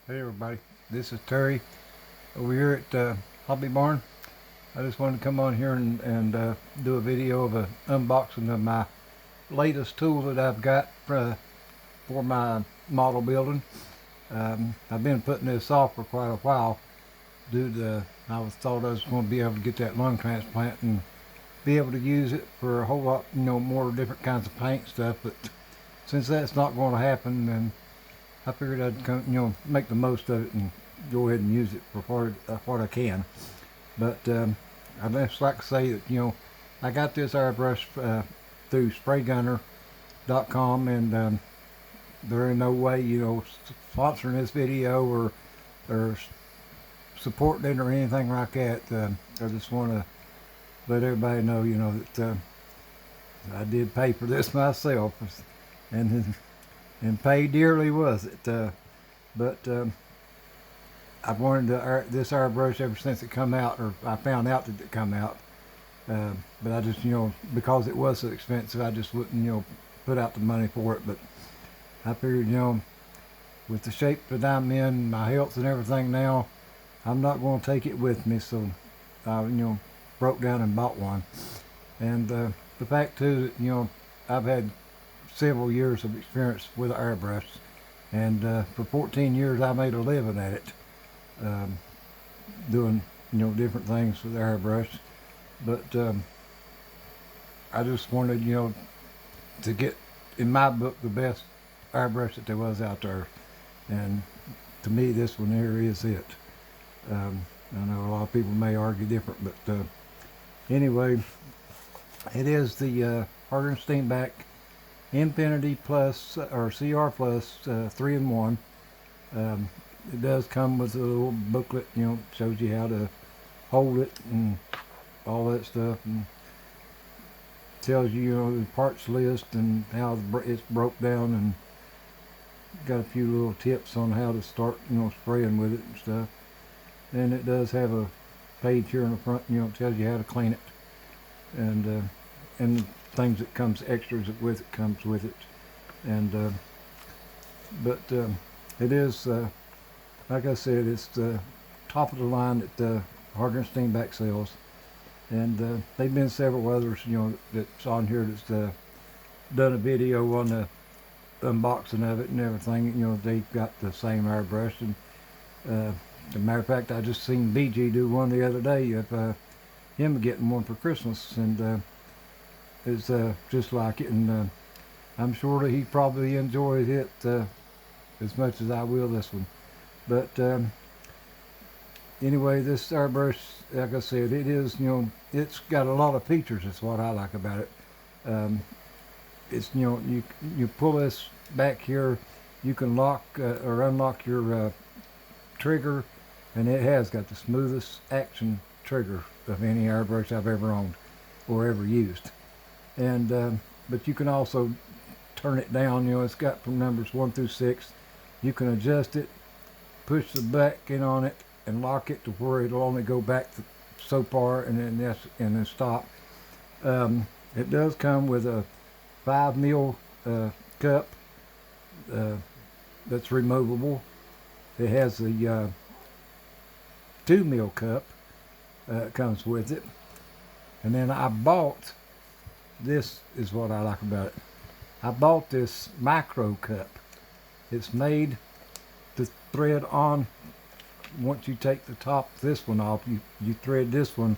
Hey everybody, this is Terry over here at Hobby Barn. I just wanted to come on here and do a video of an unboxing of my latest tool that I've got for my model building. I've been putting this off for quite a while due to thought I was going to be able to get that lung transplant and be able to use it for a whole lot more different kinds of paint stuff. But since that's not going to happen, then I figured I'd make the most of it and go ahead and use it for what I can. But I'd just like to say that I got this airbrush through spraygunner.com, and there ain't no way sponsoring this video or supporting it or anything like that. I just want to let everybody know that I did pay for this myself, and pay dearly was it. But I've wanted this airbrush ever since it come out, or I found out that it come out. But I just, because it was so expensive, I just wouldn't, put out the money for it. But I figured, with the shape that I'm in, my health and everything now, I'm not going to take it with me. So I, broke down and bought one. And the fact too that, I've had several years of experience with airbrush, and for 14 years I made a living at it, doing different things with airbrush. But I just wanted to get, in my book, the best airbrush that there was out there, and to me this one here is it. I know a lot of people may argue different, but anyway, it is the Harder Steenbeck Infinity Plus or CR Plus 3-in-1. It does come with a little booklet, shows you how to hold it and all that stuff, and tells you, the parts list and how it's broke down, and got a few little tips on how to start, spraying with it and stuff. And it does have a page here in the front, it tells you how to clean it, and things that comes extras with it comes with it. And but it is like I said, it's the top of the line that Harder Steenbeck sells, and they've been several others that's on here that's done a video on the unboxing of it and everything. They've got the same airbrush, and as a matter of fact, I just seen BG do one the other day of him getting one for Christmas, and it's just like it, and I'm sure that he probably enjoys it as much as I will this one. But anyway, this airbrush, like I said, it is, it's got a lot of features. That's what I like about it. It's, you pull this back here, you can lock or unlock your trigger, and it has got the smoothest action trigger of any airbrush I've ever owned or ever used. And but you can also turn it down. It's got from numbers 1 through 6. You can adjust it, push the back in on it, and lock it to where it'll only go back so far, and then stop. It does come with a 5 mil cup that's removable. It has the 2 mil cup comes with it, and then I bought. This is what I like about it. I bought this micro cup. It's made to thread on. Once you take the top of this one off, you thread this one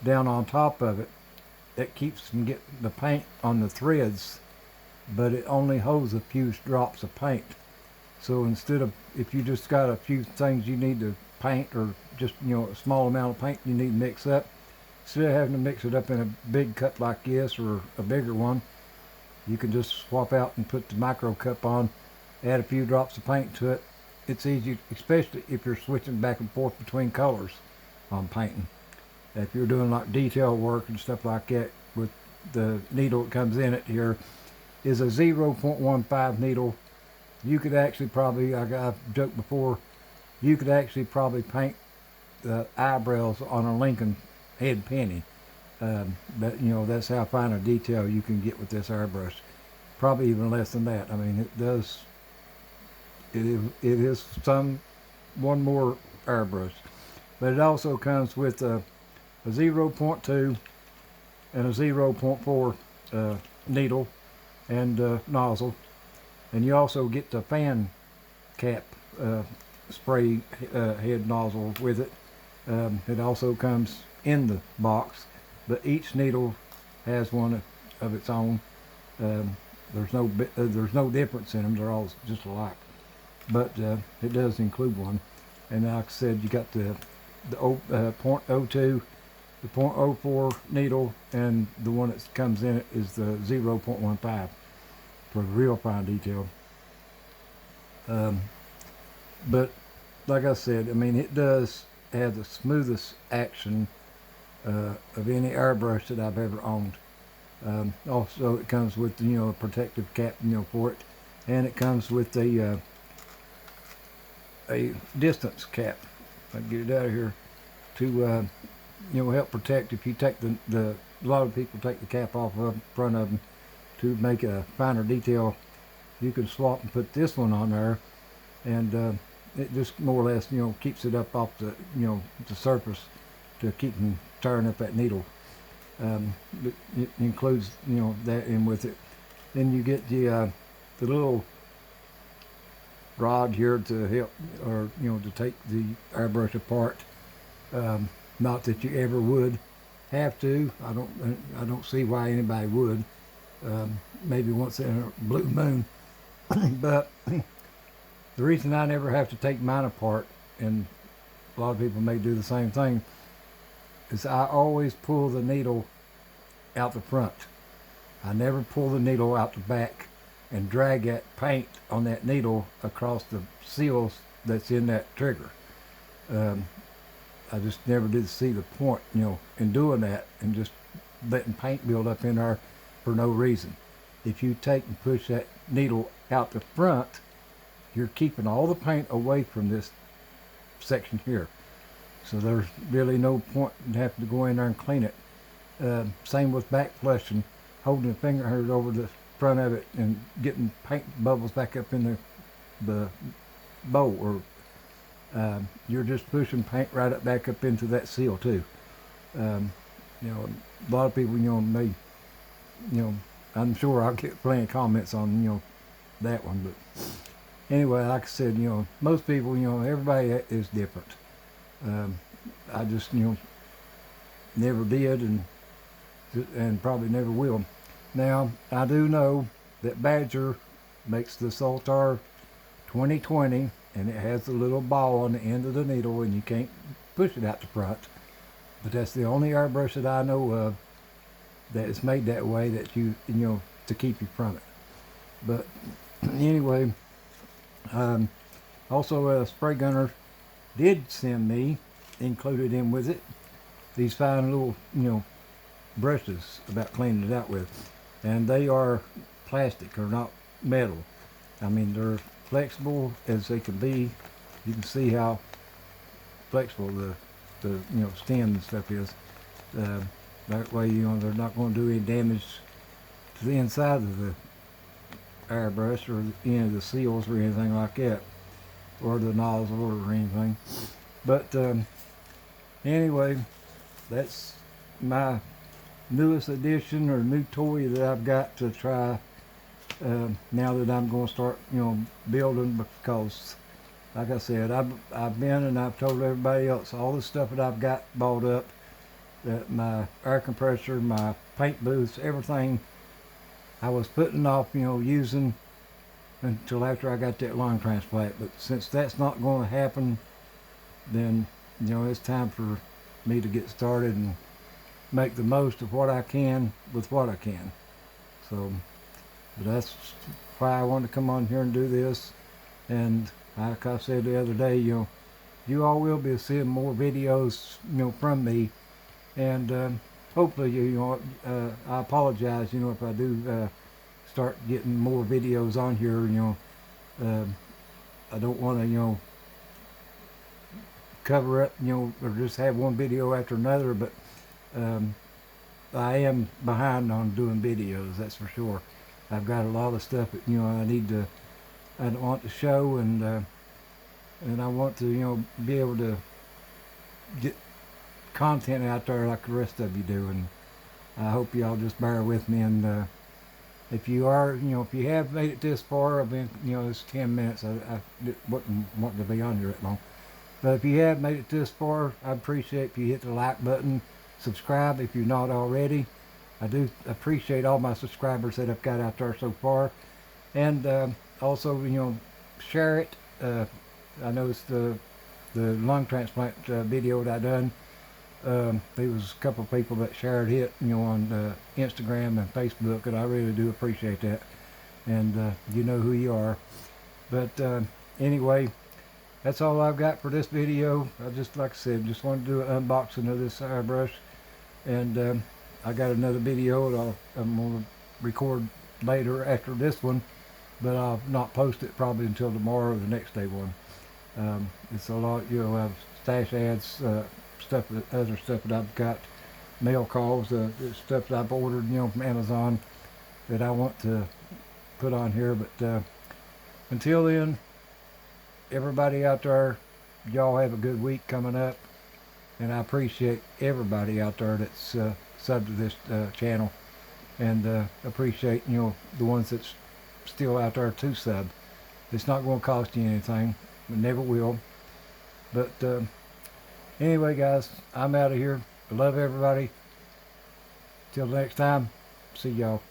down on top of it. That keeps from getting the paint on the threads, but it only holds a few drops of paint. So instead of, if you just got a few things you need to paint, or just a small amount of paint you need to mix up, instead of having to mix it up in a big cup like this or a bigger one, you can just swap out and put the micro cup on, add a few drops of paint to it. It's easy, especially if you're switching back and forth between colors on painting. If you're doing like detail work and stuff like that, with the needle that comes in it here is a 0.15 needle. You could actually probably, I've joked before, you could actually probably paint the eyebrows on a Lincoln head penny. But that's how fine a detail you can get with this airbrush. Probably even less than that. I mean, it does it is one more airbrush, but it also comes with a 0.2 and a 0.4 needle and nozzle, and you also get the fan cap spray head nozzle with it. It also comes in the box, but each needle has one of its own. There's no difference in them. They're all just alike, but it does include one. And like I said, you got the .02, the .04 needle, and the one that comes in it is the 0.15 for real fine detail. But like I said, I mean, it does have the smoothest action of any airbrush that I've ever owned. Also, it comes with a protective cap for it, and it comes with a distance cap. I'll get it out of here to help protect if you take a lot of people take the cap off of front of them to make a finer detail. You can swap and put this one on there, and it just more or less keeps it up off the the surface to keep from tearing up that needle. It includes that in with it. Then you get the little rod here to help, or to take the airbrush apart. Not that you ever would have to. I don't see why anybody would. Maybe once in a blue moon. But the reason I never have to take mine apart, and a lot of people may do the same thing, is I always pull the needle out the front. I never pull the needle out the back and drag that paint on that needle across the seals that's in that trigger. I just never did see the point, in doing that and just letting paint build up in there for no reason. If you take and push that needle out the front, you're keeping all the paint away from this section here. So there's really no point in having to go in there and clean it. Same with back flushing, holding a finger hurt over the front of it and getting paint bubbles back up in the bowl, or you're just pushing paint right up back up into that seal too. A lot of people, may, I'm sure I'll get plenty of comments on, that one, but anyway, like I said, most people, everybody is different. I just, never did and probably never will. Now, I do know that Badger makes the Saltar 2020, and it has a little ball on the end of the needle, and you can't push it out the front. But that's the only airbrush that I know of that is made that way, that to keep you from it. But anyway, also a spray gunner did send me, included in with it, these fine little brushes about cleaning it out with, and they are plastic, or not metal. I mean, they're flexible as they can be. You can see how flexible the stem and stuff is. That way, they're not going to do any damage to the inside of the airbrush or any of the seals or anything like that, or the nozzle or anything. But anyway, that's my newest addition or new toy that I've got to try now that I'm going to start building, because like I said, I've been and I've told everybody else all the stuff that I've got bought up, that my air compressor, my paint booths, everything I was putting off using until after I got that lung transplant. But since that's not going to happen, then it's time for me to get started and make the most of what I can with what I can. So but that's why I wanted to come on here and do this. And like I said the other day, you all will be seeing more videos from me, and hopefully I apologize if I do start getting more videos on here. I don't want to cover up or just have one video after another, but I am behind on doing videos, that's for sure. I've got a lot of stuff that I need to I want to show, and I want to, be able to get content out there like the rest of you do. And I hope y'all just bear with me. And if you are, if you have made it this far, I've been, it's 10 minutes. I wouldn't want to be on here that long. But if you have made it this far, I appreciate if you hit the like button, subscribe if you're not already. I do appreciate all my subscribers that I've got out there so far. And also, share it. I noticed the lung transplant video that I done. There was a couple of people that shared it, on Instagram and Facebook, and I really do appreciate that. And you know who you are. But anyway, that's all I've got for this video. I just, like I said, just wanted to do an unboxing of this airbrush. And I got another video that I'm going to record later after this one, but I'll not post it probably until tomorrow or the next day one. It's a lot, stash ads, other stuff that I've got, mail calls, stuff that I've ordered, from Amazon that I want to put on here. But until then, everybody out there, y'all have a good week coming up, and I appreciate everybody out there that's subbed to this channel, and appreciate the ones that's still out there to sub. It's not going to cost you anything, it never will. But anyway, guys, I'm out of here. I love everybody. Till next time, see y'all.